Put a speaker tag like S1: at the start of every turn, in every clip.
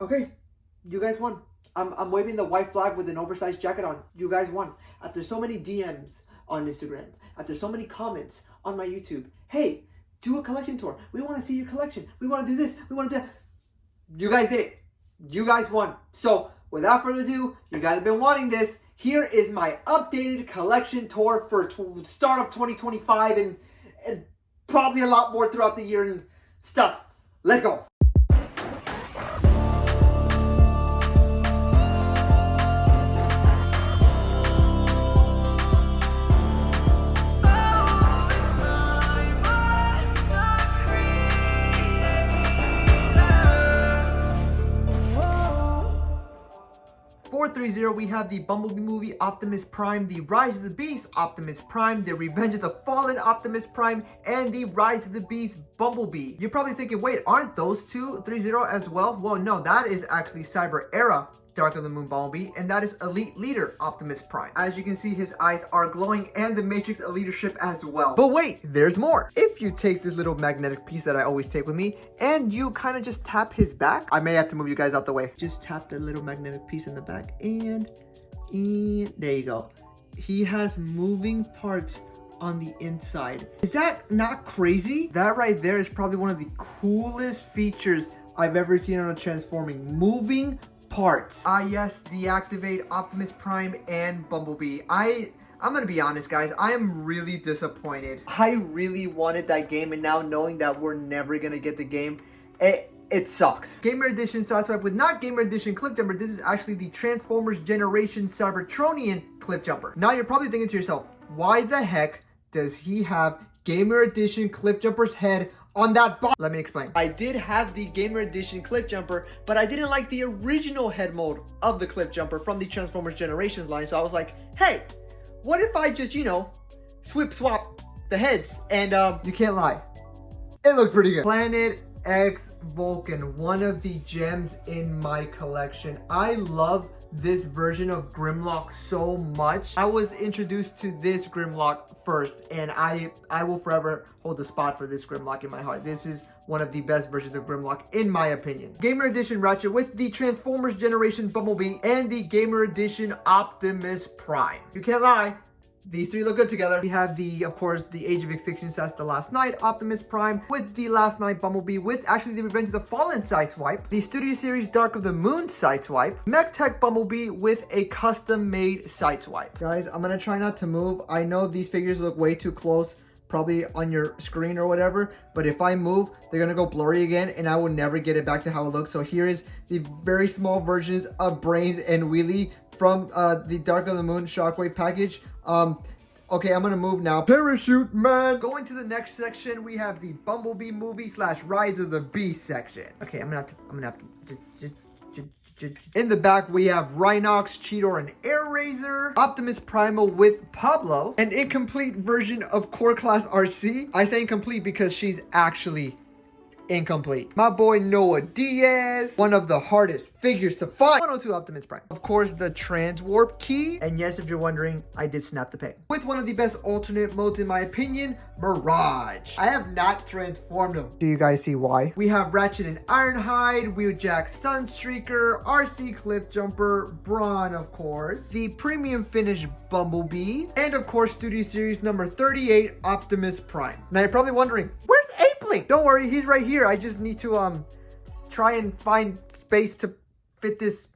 S1: Okay, you guys won. I'm waving the white flag with an oversized jacket on. You guys won. After so many DMs on Instagram, after so many comments on my YouTube, hey, do a collection tour. We want to see your collection. We want to do this. We want to do that. You guys did it. You guys won. So without further ado, you guys have been wanting this. Here is my updated collection tour for start of 2025 and probably a lot more throughout the year and stuff. Let's go. For ThreeZero, we have the Bumblebee movie, Optimus Prime, the Rise of the Beast, Optimus Prime, the Revenge of the Fallen Optimus Prime, and the Rise of the Beast Bumblebee. You're probably thinking, wait, aren't those two ThreeZero as well? Well, no, that is actually Cyber Era Dark of the Moon Bumblebee, and that is Elite Leader Optimus Prime. As you can see, his eyes are glowing and the Matrix of Leadership as well. But wait, there's more. If you take this little magnetic piece that I always take with me and you kind of just tap his back, I may have to move you guys out the way. Just tap the little magnetic piece in the back and there you go. He has moving parts on the inside. Is that not crazy? That right there is probably one of the coolest features I've ever seen on a Transforming. Moving parts. Yes, deactivate Optimus Prime and Bumblebee. I'm gonna be honest, guys, I am really disappointed. I really wanted that game, and now knowing that we're never gonna get the game, it sucks. Gamer Edition Sideswipe with not Gamer Edition Cliff Jumper. This is actually the Transformers Generation Cybertronian Cliff Jumper. Now you're probably thinking to yourself, why the heck does he have Gamer Edition Cliff Jumper's head on that box? Let me explain. I did have the Gamer Edition Cliff Jumper, but I didn't like the original head mold of the Cliff Jumper from the Transformers Generations line. So I was like, hey, what if I just, swap the heads? And you can't lie, it looked pretty good. Planet X Vulcan, one of the gems in my collection. I love this version of Grimlock so much. I was introduced to this Grimlock first, and I will forever hold a spot for this Grimlock in my heart. This is one of the best versions of Grimlock in my opinion. Gamer Edition Ratchet with the Transformers Generation Bumblebee and the Gamer Edition Optimus Prime. You can't lie, these three look good together. We have of course, the Age of Extinction, that's the Last Night Optimus Prime with the Last Night Bumblebee with actually the Revenge of the Fallen Sideswipe, the Studio Series Dark of the Moon Sideswipe, Mech Tech Bumblebee with a custom-made Sideswipe. Guys, I'm gonna try not to move. I know these figures look way too close, probably on your screen or whatever, but if I move, they're gonna go blurry again and I will never get it back to how it looks. So here is the very small versions of Brains and Wheelie from the Dark of the Moon Shockwave package. Okay, I'm gonna move now. Parachute Man! Going to the next section, we have the Bumblebee movie / Rise of the Beast section. Okay, I'm gonna have to in the back, we have Rhinox, Cheetor, and Air Razor, Optimus Primal with Pablo, an incomplete version of Core Class RC. I say incomplete because she's actually incomplete. My boy Noah Diaz, one of the hardest figures to find. 102 Optimus Prime. Of course, the Transwarp Key. And yes, if you're wondering, I did snap the peg. With one of the best alternate modes in my opinion, Mirage. I have not transformed him. Do you guys see why? We have Ratchet and Ironhide, Wheeljack Sunstreaker, RC Cliff Jumper, Brawn, of course, the Premium Finish Bumblebee, and of course, Studio Series number 38, Optimus Prime. Now you're probably wondering, where's Apeling? Don't worry, he's right here. I just need to try and find space to fit this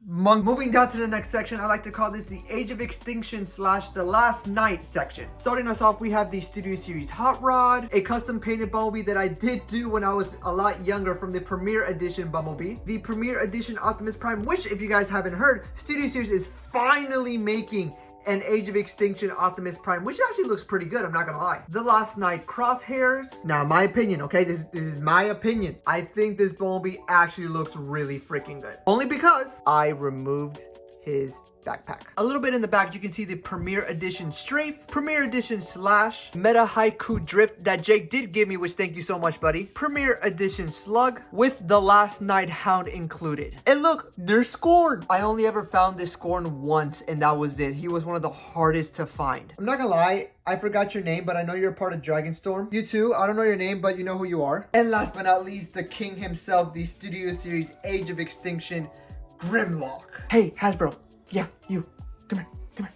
S1: monk. Moving down to the next section, I like to call this the Age of Extinction / the Last Night section. Starting us off, we have the Studio Series Hot Rod, a custom painted Bumblebee that I did do when I was a lot younger from the Premier Edition Bumblebee, the Premier Edition Optimus Prime, which if you guys haven't heard, Studio Series is finally making an Age of Extinction Optimus Prime, which actually looks pretty good, I'm not gonna lie. The Last Night Crosshairs. Now, my opinion, okay? This is my opinion. I think this Bumblebee actually looks really freaking good. Only because I removed his backpack. A little bit in the back, you can see the Premier Edition Strafe, Premier Edition Slash, Meta Haiku Drift that Jake did give me, which thank you so much, buddy. Premier Edition Slug with the Last Night Hound included. And look, there's Scorn. I only ever found this Scorn once, and that was it. He was one of the hardest to find. I'm not gonna lie, I forgot your name, but I know you're a part of Dragonstorm. You too, I don't know your name, but you know who you are. And last but not least, the king himself, the Studio Series Age of Extinction, Grimlock. Hey, Hasbro. Yeah, you. Come here.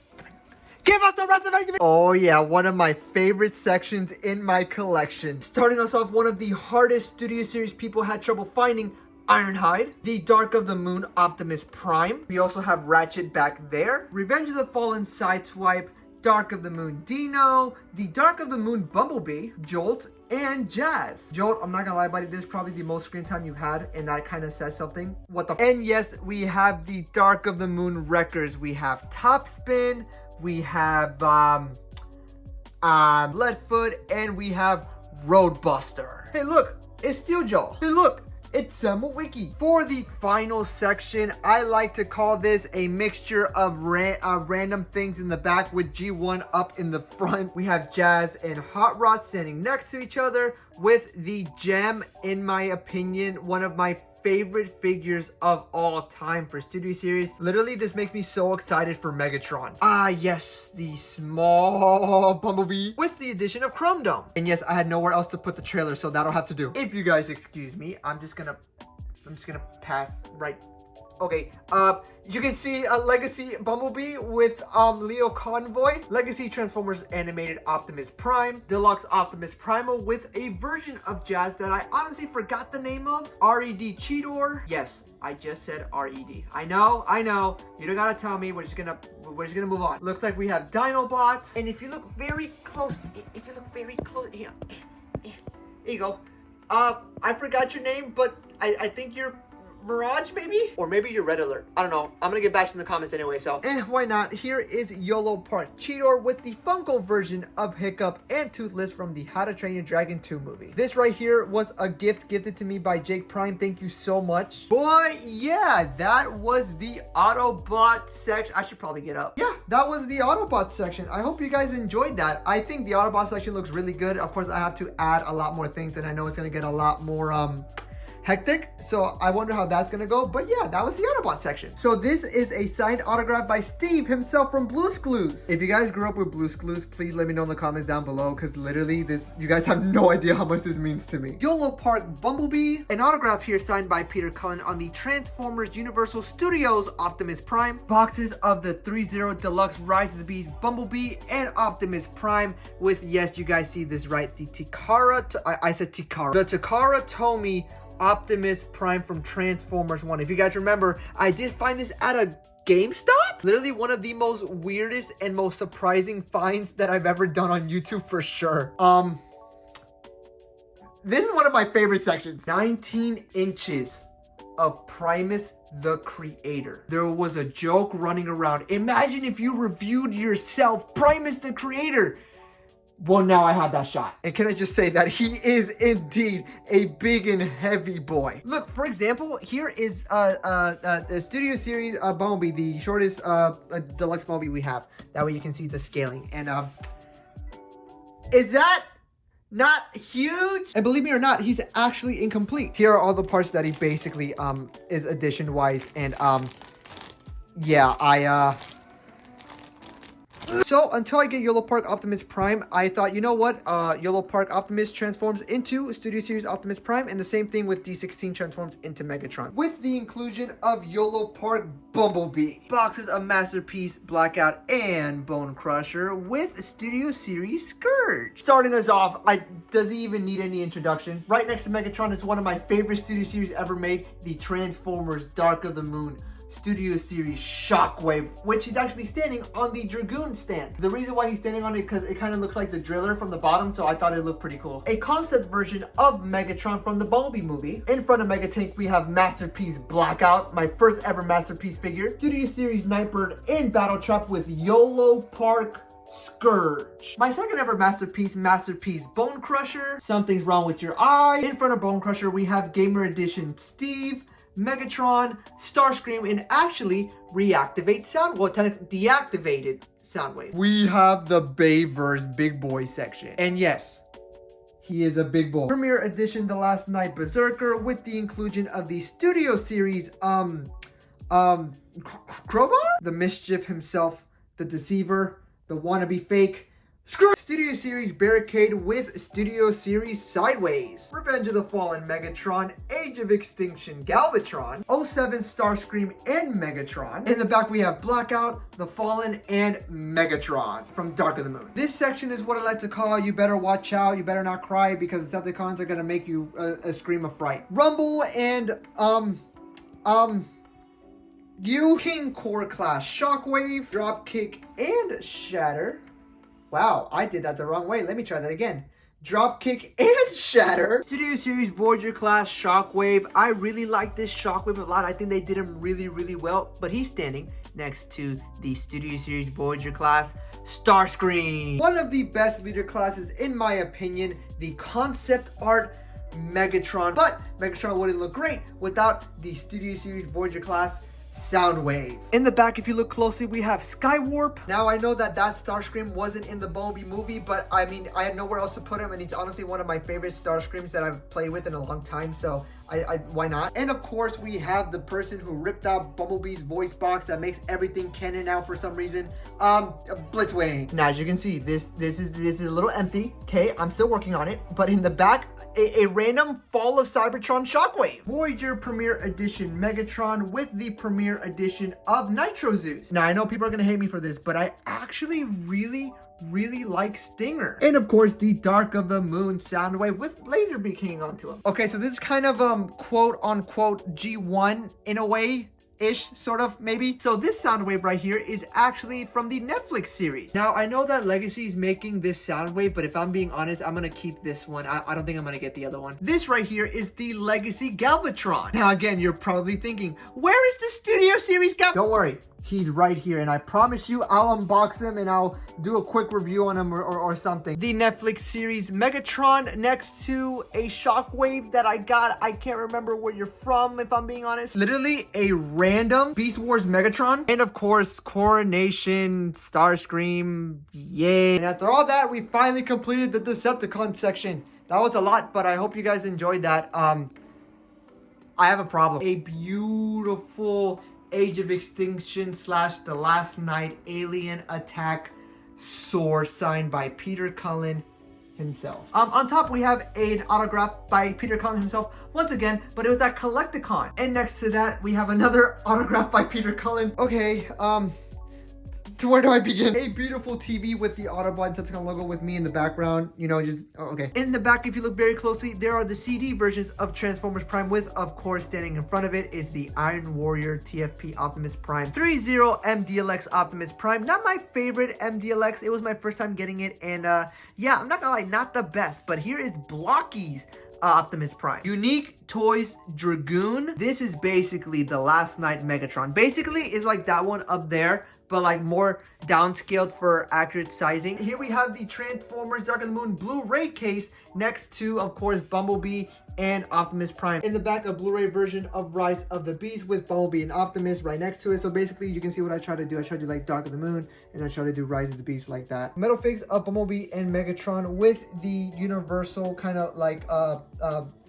S1: Give us the rest of it! Oh yeah, one of my favorite sections in my collection. Starting us off, one of the hardest Studio Series people had trouble finding, Ironhide. The Dark of the Moon Optimus Prime. We also have Ratchet back there. Revenge of the Fallen Sideswipe. Dark of the Moon Dino. The Dark of the Moon Bumblebee. Jolt. And Jazz. Jolt, I'm not gonna lie, buddy, this is probably the most screen time you've had, and that kind of says something. What the And yes, we have the Dark of the Moon Wreckers. We have Topspin, we have Leadfoot, and we have Roadbuster. Hey look, it's Steeljaw. Hey look, it's Wiki. For the final section, I like to call this a mixture of random things in the back with G1 up in the front. We have Jazz and Hot Rod standing next to each other with the gem, in my opinion, one of my favorite figures of all time for Studio Series. Literally, this makes me so excited for Megatron. Ah, yes, the small Bumblebee with the addition of Chrome Dome. And yes, I had nowhere else to put the trailer, so that'll have to do. If you guys excuse me, I'm just gonna pass right. Okay, you can see a Legacy Bumblebee with Leo Convoy, Legacy Transformers Animated Optimus Prime, Deluxe Optimus Primal with a version of Jazz that I honestly forgot the name of, Red Cheetor. Yes, I just said Red. I know, you don't gotta tell me, we're just gonna move on. Looks like we have Dinobots, and if you look very close, here you go. I forgot your name, but I think you're Mirage, maybe? Or maybe you're Red Alert. I don't know. I'm gonna get bashed in the comments anyway, so why not? Here is Yolopark Cheetor with the Funko version of Hiccup and Toothless from the How to Train Your Dragon 2 movie. This right here was a gift gifted to me by Jake Prime. Thank you so much. But yeah, that was the Autobot section. I should probably get up. Yeah, that was the Autobot section. I hope you guys enjoyed that. I think the Autobot section looks really good. Of course, I have to add a lot more things, and I know it's gonna get a lot more hectic, so I wonder how that's gonna go. But yeah, that was the Autobot section. So this is a signed autograph by Steve himself from Blue's Clues. If you guys grew up with Blue's Clues, please let me know in the comments down below, because literally this, you guys have no idea how much this means to me. Yolopark Bumblebee, an autograph here signed by Peter Cullen on the Transformers Universal Studios Optimus Prime. Boxes of the ThreeZero Deluxe Rise of the Beast Bumblebee and Optimus Prime with, yes, you guys see this right, the Takara, I said Takara, the Takara Tomy Optimus Prime from Transformers 1. If you guys remember, I did find this at a GameStop. Literally one of the most weirdest and most surprising finds that I've ever done on YouTube for sure. This is one of my favorite sections. 19 inches of Primus the Creator. There was a joke running around. Imagine if you reviewed yourself, Primus the Creator. Well, now I have that shot. And can I just say that he is indeed a big and heavy boy. Look, for example, here is the Studio Series Bumblebee, the shortest deluxe Bumblebee we have. That way you can see the scaling. And is that not huge? And believe me or not, he's actually incomplete. Here are all the parts that he basically is addition wise. And yeah, so until I get Yolopark Optimus Prime, I thought, you know what? Yolopark Optimus transforms into Studio Series Optimus Prime, and the same thing with D16 transforms into Megatron. With the inclusion of Yolopark Bumblebee. Boxes of Masterpiece, Blackout, and Bone Crusher with Studio Series Scourge. Starting us off, does he even need any introduction? Right next to Megatron is one of my favorite Studio Series ever made, the Transformers Dark of the Moon Studio Series Shockwave, which he's actually standing on the Dragoon stand. The reason why he's standing on it because it kind of looks like the Driller from the bottom, so I thought it looked pretty cool. A concept version of Megatron from the Bumblebee movie. In front of Megatank, we have Masterpiece Blackout, my first ever Masterpiece figure. Studio Series Nightbird in Battle Trap with Yolopark Scourge. My second ever Masterpiece Bone Crusher. Something's Wrong with Your Eye. In front of Bone Crusher, we have Gamer Edition Steve, Megatron, Starscream, and actually reactivate sound, well, technically deactivated Soundwave. We have the Bayverse Big Boy section. And yes, he is a big boy. Premiere Edition The Last Night Berserker with the inclusion of the Studio Series, Crowbar? The Mischief himself, the Deceiver, the Wannabe Fake, Studio Series Barricade with Studio Series Sideways, Revenge of the Fallen Megatron, Age of Extinction Galvatron, 07 Starscream and Megatron. In the back we have Blackout, the Fallen, and Megatron from Dark of the Moon. This section is what I like to call you better watch out, you better not cry, because the Decepticons are gonna make you a scream of fright. Rumble and King Core Class Shockwave, Dropkick, and Shatter. Wow, I did that the wrong way. Let me try that again. Dropkick and Shatter. Studio Series Voyager Class Shockwave. I really like this Shockwave a lot. I think they did him really, really well. But he's standing next to the Studio Series Voyager Class Starscream. One of the best leader classes, in my opinion, the concept art Megatron. But Megatron wouldn't look great without the Studio Series Voyager Class Soundwave. In the back, if you look closely, we have Skywarp. Now, I know that Starscream wasn't in the Bumblebee movie, but I mean, I had nowhere else to put him, and he's honestly one of my favorite Starscreams that I've played with in a long time, so why not? And of course, we have the person who ripped out Bumblebee's voice box that makes everything canon now for some reason, Blitzwing. Now, as you can see, this is a little empty. Okay, I'm still working on it, but in the back, a random Fall of Cybertron Shockwave. Voyager Premiere Edition Megatron with the Premiere Edition of Nitro Zeus. Now, I know people are gonna hate me for this, but I actually really like Stinger. And of course, the Dark of the Moon Soundwave with Laserbeak hanging onto him. Okay, so this is kind of quote unquote G1 in a way. Ish, sort of, maybe. So this Soundwave right here is actually from the Netflix series. Now, I know that Legacy is making this Soundwave, but if I'm being honest, I'm gonna keep this one. I don't think I'm gonna get the other one. This right here is the Legacy Galvatron. Now, again, you're probably thinking, where is the Studio Series Galvatron? Don't worry. He's right here, and I promise you I'll unbox him and I'll do a quick review on him or something. The Netflix series Megatron next to a Shockwave that I got. I can't remember where you're from, if I'm being honest. Literally a random Beast Wars Megatron. And of course, Coronation, Starscream, yay. And after all that, we finally completed the Decepticon section. That was a lot, but I hope you guys enjoyed that. I have a problem. A beautiful Age of Extinction / The Last Night Alien Attack sword signed by Peter Cullen himself. On top we have an autograph by Peter Cullen himself once again, but it was at Collecticon. And next to that we have another autograph by Peter Cullen. Okay, to where do I begin? A beautiful TV with the Autobot and Decepticon logo with me in the background. You know, just, oh, okay. In the back, if you look very closely, there are the CD versions of Transformers Prime with, of course, standing in front of it is the Iron Warrior TFP Optimus Prime. ThreeZero MDLX Optimus Prime. Not my favorite MDLX. It was my first time getting it. And yeah, I'm not gonna lie, not the best. But here is Blocky's Optimus Prime. Unique Toys Dragoon. This is basically the Last Night Megatron. Basically, is like that one up there, but like more downscaled for accurate sizing. Here we have the Transformers Dark of the Moon Blu-ray case next to, of course, Bumblebee and Optimus Prime. In the back, a Blu-ray version of Rise of the Beast with Bumblebee and Optimus right next to it. So basically, you can see what I try to do. I try to do like Dark of the Moon, and I try to do Rise of the Beast like that. Metal figs of Bumblebee and Megatron with the Universal kind of like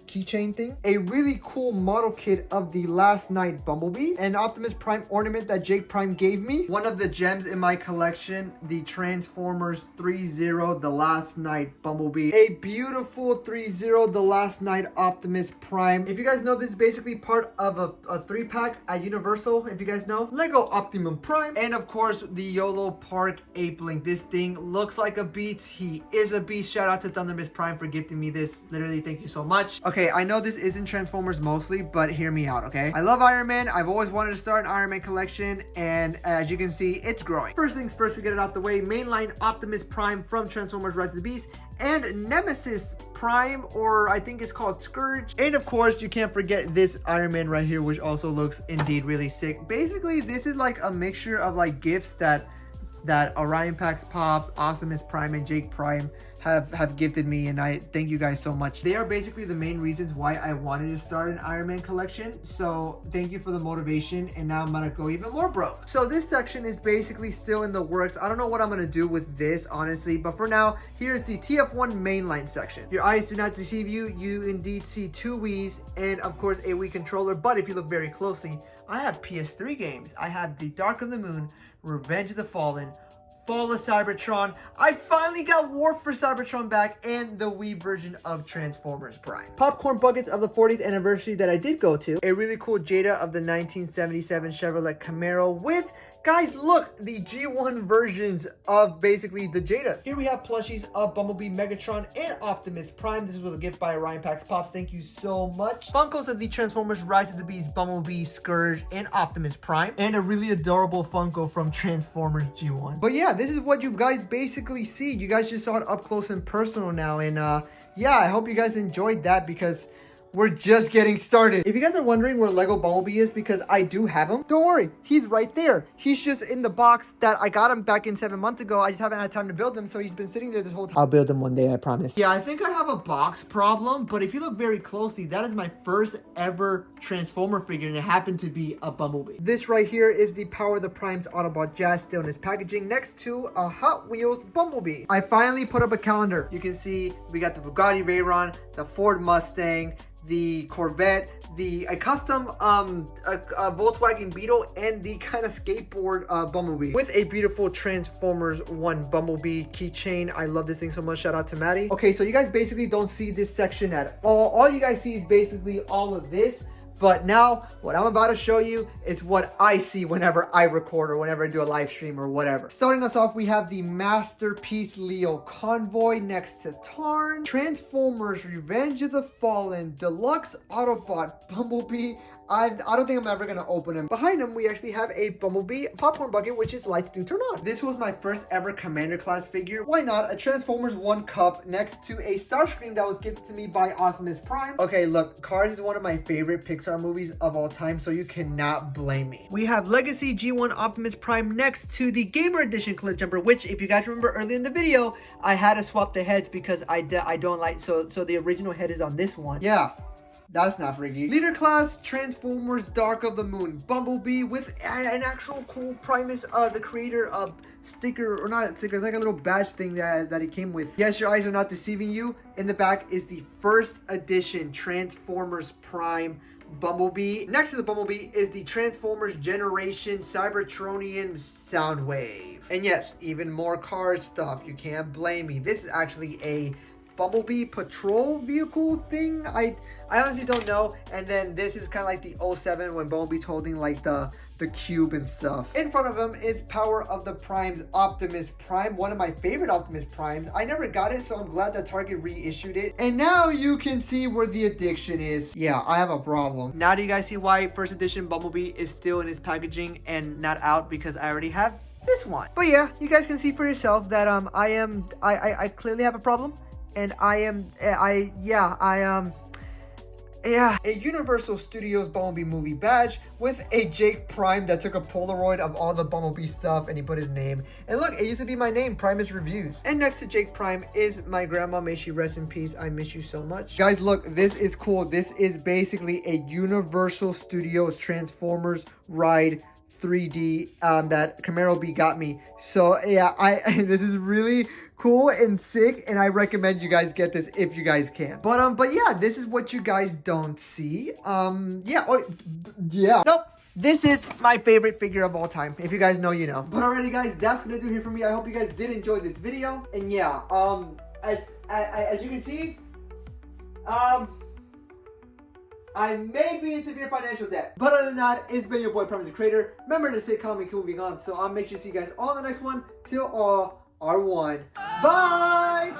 S1: keychain thing. A really cool model kit of the Last Night Bumblebee. An Optimus Prime ornament that Jake Prime gave me. One of the gems in my collection, the Transformers ThreeZero The Last Night Bumblebee. A beautiful ThreeZero The Last Night Optimus Prime. If you guys know, this is basically part of a 3-pack at Universal, if you guys know. Lego Optimum Prime. And of course, the Yolopark Ape Link. This thing looks like a beast. He is a beast. Shout out to Thundermiss Prime for gifting me this. Literally, thank you so much. Okay, I know this isn't Transformers mostly, but hear me out, okay? I love Iron Man. I've always wanted to start an Iron Man collection, and as you can see, it's growing. First things first, to get it out the way, mainline Optimus Prime from Transformers Rise of the Beast, and Nemesis Prime, or I think it's called Scourge. And of course, you can't forget this Iron Man right here, which also looks indeed really sick. Basically, this is like a mixture of like gifts that Orion Pax Pops, Optimus Prime, and Jake Prime have gifted me, and I thank you guys so much. They are basically the main reasons why I wanted to start an Iron Man collection, so thank you for the motivation, and now I'm gonna go even more broke. So this section is basically still in the works. I don't know what I'm gonna do with this, honestly, but for now, here's the TF1 mainline section. Your eyes do not deceive you. You indeed see 2 Wii's and of course a Wii controller, but if you look very closely, I have PS3 games. I have The Dark of the Moon, Revenge of the Fallen, Fall of Cybertron. I finally got Warp for Cybertron back, and the Wii version of Transformers Prime. Popcorn buckets of the 40th anniversary that I did go to. A really cool Jada of the 1977 Chevrolet Camaro with, guys, look, the G1 versions of basically the Jadas. Here we have plushies of Bumblebee, Megatron, and Optimus Prime. This was a gift by Ryan Pax Pops. Thank you so much. Funkos of the Transformers Rise of the Beast, Bumblebee, Scourge, and Optimus Prime. And a really adorable Funko from Transformers G1. But yeah, this is what you guys basically see. You guys just saw it up close and personal now. And yeah, I hope you guys enjoyed that because we're just getting started. If you guys are wondering where Lego Bumblebee is, because I do have him, don't worry, he's right there. He's just in the box that I got him back in 7 months ago. I just haven't had time to build him, so he's been sitting there this whole time. I'll build him one day, I promise. Yeah, I think I have a box problem, but if you look very closely, that is my first ever Transformer figure, and it happened to be a Bumblebee. This right here is the Power of the Primes Autobot Jazz, still in his packaging, next to a Hot Wheels Bumblebee. I finally put up a calendar. You can see we got the Bugatti Veyron, the Ford Mustang, the Corvette, a custom Volkswagen Beetle, and the kind of skateboard Bumblebee with a beautiful Transformers 1 Bumblebee keychain. I love this thing so much. Shout out to Maddie. Okay, so you guys basically don't see this section at all. All you guys see is basically all of this. But now, what I'm about to show you is what I see whenever I record or whenever I do a live stream or whatever. Starting us off, we have the Masterpiece Leo Convoy next to Tarn, Transformers Revenge of the Fallen, Deluxe Autobot Bumblebee. I don't think I'm ever going to open him. Behind him, we actually have a Bumblebee popcorn bucket, which is lights do turn on. This was my first ever Commander class figure. Why not? A Transformers 1 cup next to a Starscream that was gifted to me by Optimus Prime. Okay, look, Cars is one of my favorite Pixar movies of all time, so you cannot blame me. We have Legacy G1 Optimus Prime next to the Gamer Edition Clip Jumper, which, if you guys remember earlier in the video, I had to swap the heads because I don't like, so the original head is on this one. Yeah. That's not freaky. Leader class Transformers Dark of the Moon Bumblebee with an actual cool Primus, the creator of sticker, or not sticker, it's like a little badge thing that he came with. Yes, your eyes are not deceiving you. In the back is the first edition Transformers Prime Bumblebee. Next to the Bumblebee is the Transformers Generation Cybertronian Soundwave. And yes, even more Cars stuff. You can't blame me. This is actually a Bumblebee patrol vehicle thing. I honestly don't know. And then this is kind of like the 07 when Bumblebee's holding like the cube and stuff. In front of him is Power of the Primes Optimus Prime, one of my favorite Optimus Primes. I never got it, so I'm glad that Target reissued it. And now you can see where the addiction is. Yeah, I have a problem. Now do you guys see why first edition Bumblebee is still in his packaging and not out? Because I already have this one. But yeah, you guys can see for yourself that I clearly have a problem. And a Universal Studios Bumblebee movie badge with a Jake Prime that took a Polaroid of all the Bumblebee stuff and he put his name. And look, it used to be my name, Primus Reviews. And next to Jake Prime is my grandma. May she rest in peace. I miss you so much. Guys, look, this is cool. This is basically a Universal Studios Transformers ride 3D that Camaro B got me. So yeah, this is really cool and sick, and I recommend you guys get this if you guys can. But yeah, this is what you guys don't see. Nope. This is my favorite figure of all time. If you guys know, you know. But alrighty, guys, that's gonna do it here for me. I hope you guys did enjoy this video. And yeah, as you can see, I may be in severe financial debt. But other than that, it's been your boy, Primus the Creator. Remember to stay calm and keep moving on. So I'll make sure to see you guys all in the next one. Till all are one. Bye!